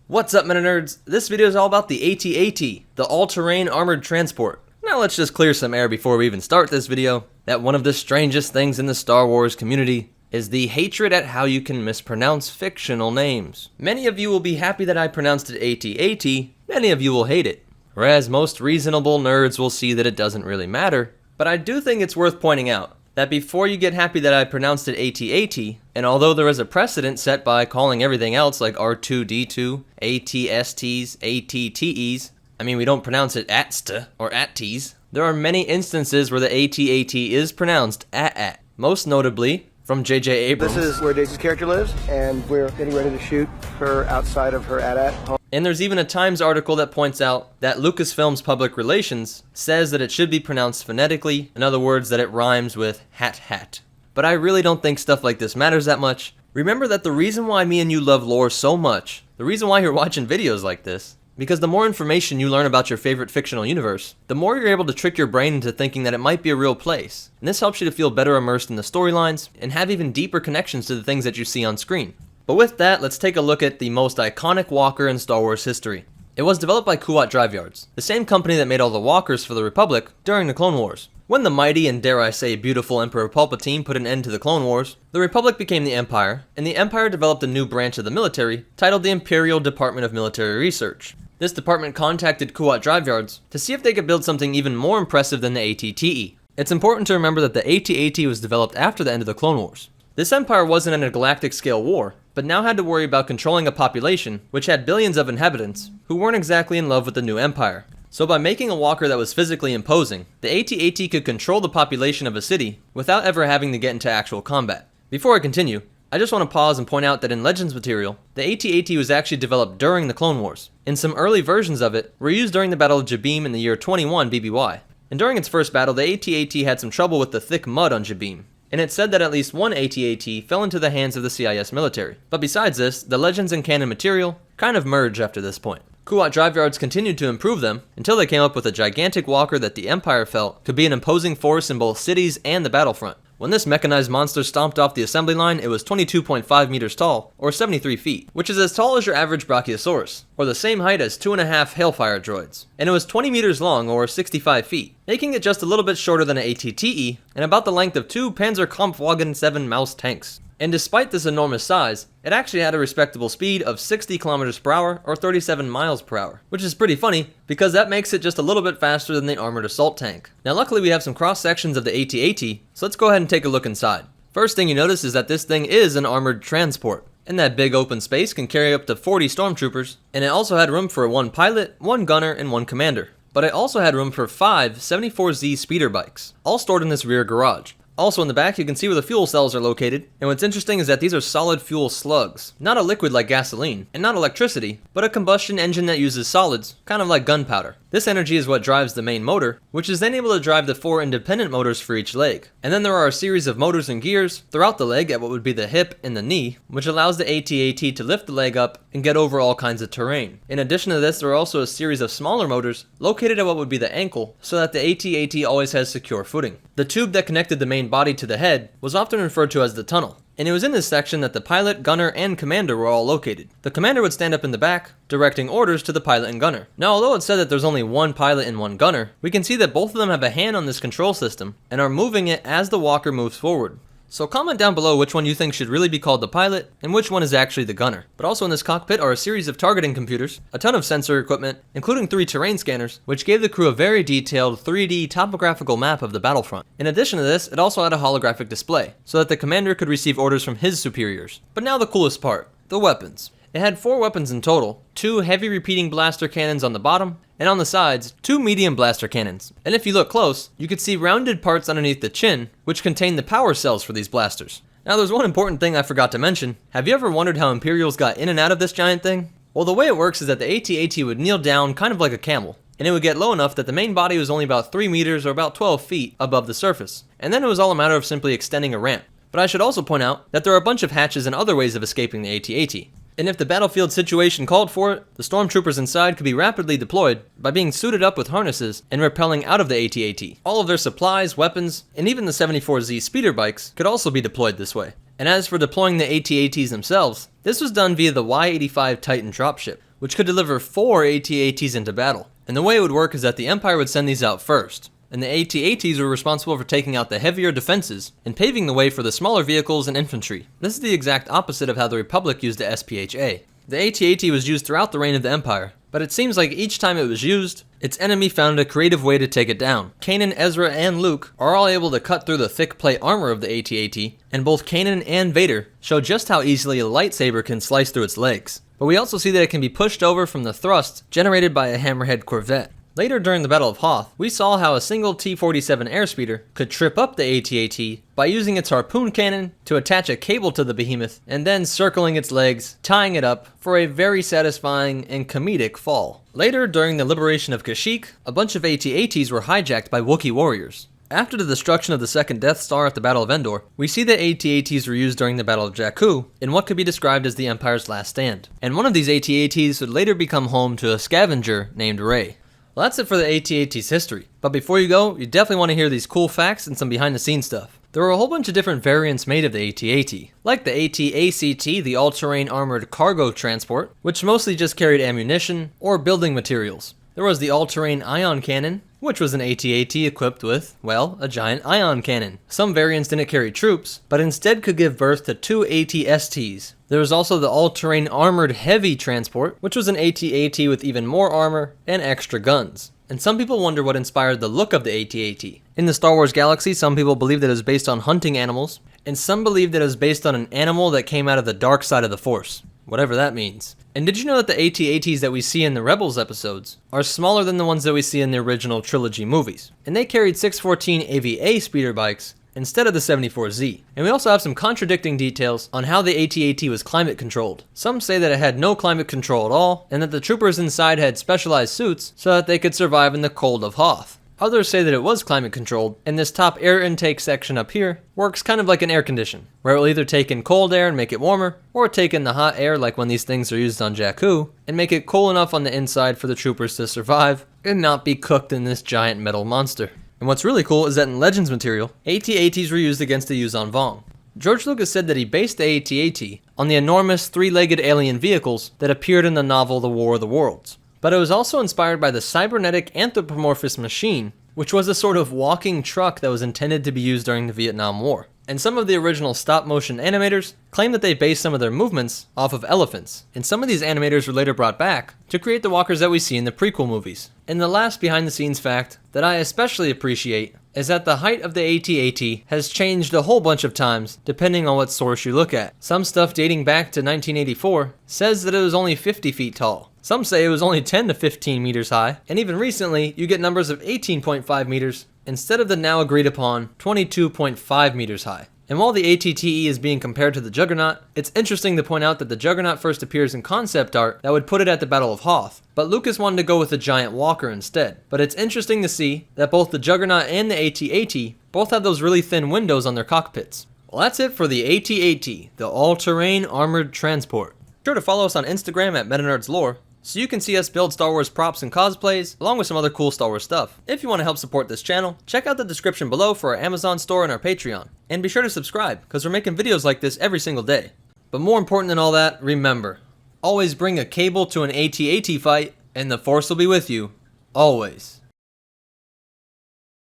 What's up, Meta Nerds? This video is all about the AT-AT, the all-terrain armored transport. Now let's just clear some air before we even start this video, that one of the strangest things in the Star Wars community is the hatred at how you can mispronounce fictional names. Many of you will be happy that I pronounced it AT-AT, many of you will hate it. Whereas most reasonable nerds will see that it doesn't really matter, but I do think it's worth pointing out that before you get happy that I pronounced it AT-AT, and although there is a precedent set by calling everything else like R2-D2, AT-STs, AT-TEs, I mean we don't pronounce it AT-ST or AT-Ts, there are many instances where the AT-AT is pronounced AT-AT, most notably from J.J. Abrams. This is where Daisy's character lives, and we're getting ready to shoot her outside of her AT-AT home. And there's even a Times article that points out that Lucasfilm's public relations says that it should be pronounced phonetically, in other words that it rhymes with hat-hat. But I really don't think stuff like this matters that much. Remember that the reason why me and you love lore so much, the reason why you're watching videos like this, because the more information you learn about your favorite fictional universe, the more you're able to trick your brain into thinking that it might be a real place. And this helps you to feel better immersed in the storylines and have even deeper connections to the things that you see on screen. But with that, let's take a look at the most iconic walker in Star Wars history. It was developed by Drive Yards, the same company that made all the walkers for the Republic during the Clone Wars. When the mighty and dare I say beautiful Emperor Palpatine put an end to the Clone Wars, the Republic became the Empire, and the Empire developed a new branch of the military titled the Imperial Department of Military Research. This department contacted Drive Yards to see if they could build something even more impressive than the AT-TE. It's important to remember that the AT-AT was developed after the end of the Clone Wars. This empire wasn't in a galactic scale war, but now had to worry about controlling a population which had billions of inhabitants who weren't exactly in love with the new empire. So by making a walker that was physically imposing, the AT-AT could control the population of a city without ever having to get into actual combat. Before I continue, I just want to pause and point out that in Legends material, the AT-AT was actually developed during the Clone Wars, and some early versions of it were used during the Battle of Jabeam in the year 21 BBY. And during its first battle, the AT-AT had some trouble with the thick mud on Jabeam, and it's said that at least one AT-AT fell into the hands of the CIS military. But besides this, the Legends and Canon material kind of merged after this point. Drive Yards continued to improve them until they came up with a gigantic walker that the Empire felt could be an imposing force in both cities and the battlefront. When this mechanized monster stomped off the assembly line, it was 22.5 meters tall, or 73 feet, which is as tall as your average Brachiosaurus, or the same height as 2.5 Hailfire droids. And it was 20 meters long, or 65 feet, making it just a little bit shorter than an AT-TE, and about the length of two Panzerkampfwagen 7 Maus tanks. And despite this enormous size, it actually had a respectable speed of 60 kilometers per hour or 37 miles per hour, which is pretty funny because that makes it just a little bit faster than the armored assault tank. Now luckily we have some cross sections of the AT-AT, so let's go ahead and take a look inside. First thing you notice is that this thing is an armored transport, and that big open space can carry up to 40 stormtroopers, and it also had room for one pilot, one gunner, and one commander. But it also had room for 5 74Z speeder bikes, all stored in this rear garage. Also in the back, you can see where the fuel cells are located, and what's interesting is that these are solid fuel slugs, not a liquid like gasoline, and not electricity, but a combustion engine that uses solids, kind of like gunpowder. This energy is what drives the main motor, which is then able to drive the 4 independent motors for each leg. And then there are a series of motors and gears throughout the leg at what would be the hip and the knee, which allows the AT-AT to lift the leg up and get over all kinds of terrain. In addition to this, there are also a series of smaller motors located at what would be the ankle, so that the AT-AT always has secure footing. The tube that connected the main body to the head was often referred to as the tunnel, and it was in this section that the pilot, gunner, and commander were all located. The commander would stand up in the back, directing orders to the pilot and gunner. Now although it's said that there's only one pilot and one gunner, we can see that both of them have a hand on this control system and are moving it as the walker moves forward. So comment down below which one you think should really be called the pilot and which one is actually the gunner. But also in this cockpit are a series of targeting computers, a ton of sensor equipment, including 3 terrain scanners, which gave the crew a very detailed 3D topographical map of the battlefront. In addition to this, it also had a holographic display, so that the commander could receive orders from his superiors. But now the coolest part, the weapons. It had 4 weapons in total, 2 heavy repeating blaster cannons on the bottom, and on the sides, 2 medium blaster cannons. And if you look close, you could see rounded parts underneath the chin, which contain the power cells for these blasters. Now there's one important thing I forgot to mention. Have you ever wondered how Imperials got in and out of this giant thing? Well, the way it works is that the AT-AT would kneel down kind of like a camel, and it would get low enough that the main body was only about 3 meters or about 12 feet above the surface. And then it was all a matter of simply extending a ramp. But I should also point out that there are a bunch of hatches and other ways of escaping the AT-AT. And if the battlefield situation called for it, the stormtroopers inside could be rapidly deployed by being suited up with harnesses and rappelling out of the AT-AT. All of their supplies, weapons, and even the 74Z speeder bikes could also be deployed this way. And as for deploying the AT-ATs themselves, this was done via the Y-85 Titan dropship, which could deliver 4 AT-ATs into battle. And the way it would work is that the Empire would send these out first, and the AT-ATs were responsible for taking out the heavier defenses and paving the way for the smaller vehicles and infantry. This is the exact opposite of how the Republic used the SPHA. The AT-AT was used throughout the reign of the Empire, but it seems like each time it was used, its enemy found a creative way to take it down. Kanan, Ezra, and Luke are all able to cut through the thick plate armor of the AT-AT, and both Kanan and Vader show just how easily a lightsaber can slice through its legs. But we also see that it can be pushed over from the thrust generated by a Hammerhead Corvette. Later during the Battle of Hoth, we saw how a single T-47 airspeeder could trip up the AT-AT by using its harpoon cannon to attach a cable to the behemoth and then circling its legs, tying it up for a very satisfying and comedic fall. Later during the liberation of Kashyyyk, a bunch of AT-ATs were hijacked by Wookiee warriors. After the destruction of the second Death Star at the Battle of Endor, we see that AT-ATs were used during the Battle of Jakku in what could be described as the Empire's last stand. And one of these AT-ATs would later become home to a scavenger named Rey. Well, that's it for the AT-AT's history. But before you go, you definitely want to hear these cool facts and some behind-the-scenes stuff. There were a whole bunch of different variants made of the AT-AT, like the AT-ACT, the All-Terrain Armored Cargo Transport, which mostly just carried ammunition or building materials. There was the All-Terrain Ion Cannon, which was an AT-AT equipped with, well, a giant ion cannon. Some variants didn't carry troops, but instead could give birth to 2 AT-STs. There was also the All-Terrain Armored Heavy Transport, which was an AT-AT with even more armor and extra guns. And some people wonder what inspired the look of the AT-AT. In the Star Wars galaxy, some people believe that it was based on hunting animals, and some believe that it was based on an animal that came out of the dark side of the Force, whatever that means. And did you know that the AT-ATs that we see in the Rebels episodes are smaller than the ones that we see in the original trilogy movies? And they carried 614 AVA speeder bikes instead of the 74Z. And we also have some contradicting details on how the AT-AT was climate controlled. Some say that it had no climate control at all, and that the troopers inside had specialized suits so that they could survive in the cold of Hoth. Others say that it was climate controlled, and this top air intake section up here works kind of like an air condition, where it will either take in cold air and make it warmer, or take in the hot air like when these things are used on Jakku, and make it cool enough on the inside for the troopers to survive and not be cooked in this giant metal monster. And what's really cool is that in Legends material, AT-ATs were used against the Yuuzhan Vong. George Lucas said that he based the AT-AT on the enormous three-legged alien vehicles that appeared in the novel The War of the Worlds. But it was also inspired by the cybernetic anthropomorphous machine, which was a sort of walking truck that was intended to be used during the Vietnam War. And some of the original stop-motion animators claim that they based some of their movements off of elephants, and some of these animators were later brought back to create the walkers that we see in the prequel movies. And the last behind-the-scenes fact that I especially appreciate is that the height of the AT-AT has changed a whole bunch of times depending on what source you look at. Some stuff dating back to 1984 says that it was only 50 feet tall. Some say it was only 10 to 15 meters high, and even recently you get numbers of 18.5 meters instead of the now agreed upon 22.5 meters high. And while the AT-TE is being compared to the Juggernaut, it's interesting to point out that the Juggernaut first appears in concept art that would put it at the Battle of Hoth, but Lucas wanted to go with a giant walker instead. But it's interesting to see that both the Juggernaut and the AT-AT both have those really thin windows on their cockpits. Well, that's it for the AT-AT, the All-Terrain Armored Transport. Be sure to follow us on Instagram at MetaNerdsLore, so you can see us build Star Wars props and cosplays, along with some other cool Star Wars stuff. If you want to help support this channel, check out the description below for our Amazon store and our Patreon. And be sure to subscribe, because we're making videos like this every single day. But more important than all that, remember, always bring a cable to an AT-AT fight, and the Force will be with you, always.